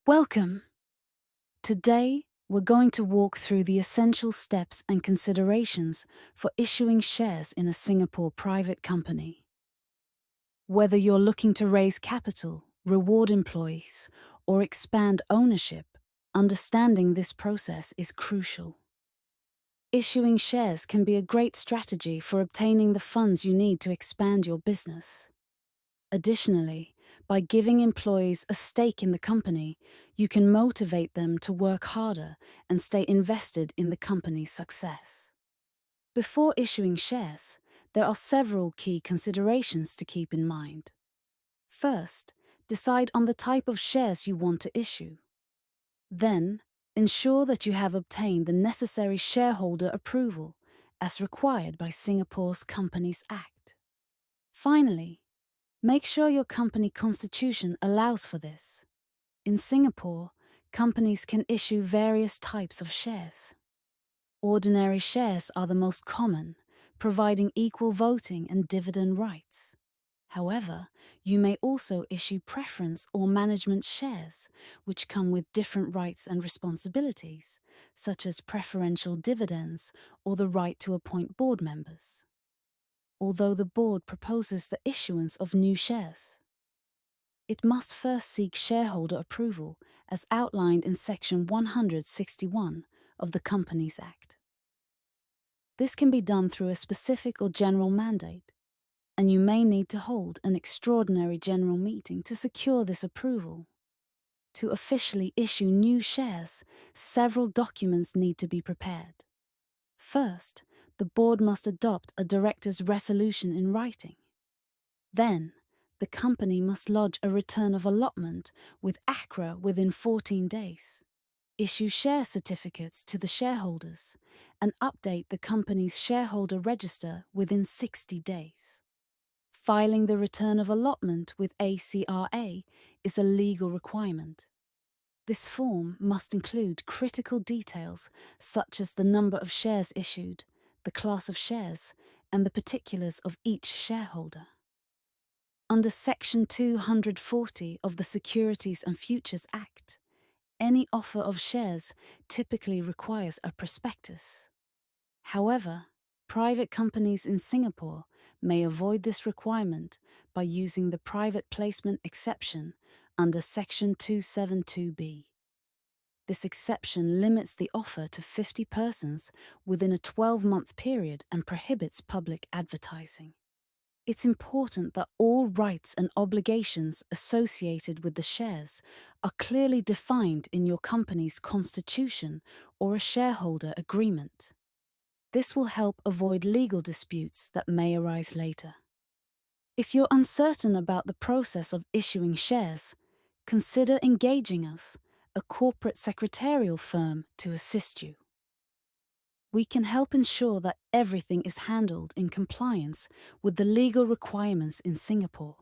Welcome! Today, we're going to walk through the essential steps and considerations for issuing shares in a Singapore private company. Whether you're looking to raise capital, reward employees, or expand ownership, understanding this process is crucial. Issuing shares can be a great strategy for obtaining the funds you need to expand your business. Additionally, by giving employees a stake in the company, you can motivate them to work harder and stay invested in the company's success. Before issuing shares, there are several key considerations to keep in mind. First, decide on the type of shares you want to issue. Then, ensure that you have obtained the necessary shareholder approval as required by Singapore's Companies Act. Finally, make sure your company constitution allows for this. In Singapore, companies can issue various types of shares. Ordinary shares are the most common, providing equal voting and dividend rights. However, you may also issue preference or management shares, which come with different rights and responsibilities, such as preferential dividends or the right to appoint board members. Although the board proposes the issuance of new shares, it must first seek shareholder approval as outlined in Section 161 of the Companies Act. This can be done through a specific or general mandate, and you may need to hold an extraordinary general meeting to secure this approval. To officially issue new shares, several documents need to be prepared. First, the board must adopt a director's resolution in writing. Then, the company must lodge a return of allotment with ACRA within 14 days, issue share certificates to the shareholders, and update the company's shareholder register within 60 days. Filing the return of allotment with ACRA is a legal requirement. This form must include critical details such as the number of shares issued, the class of shares, and the particulars of each shareholder. Under Section 240 of the Securities and Futures Act, any offer of shares typically requires a prospectus. However, private companies in Singapore may avoid this requirement by using the private placement exception under Section 272B. This exception limits the offer to 50 persons within a 12-month period and prohibits public advertising. It's important that all rights and obligations associated with the shares are clearly defined in your company's constitution or a shareholder agreement. This will help avoid legal disputes that may arise later. If you're uncertain about the process of issuing shares, consider engaging us, a corporate secretarial firm, to assist you. We can help ensure that everything is handled in compliance with the legal requirements in Singapore.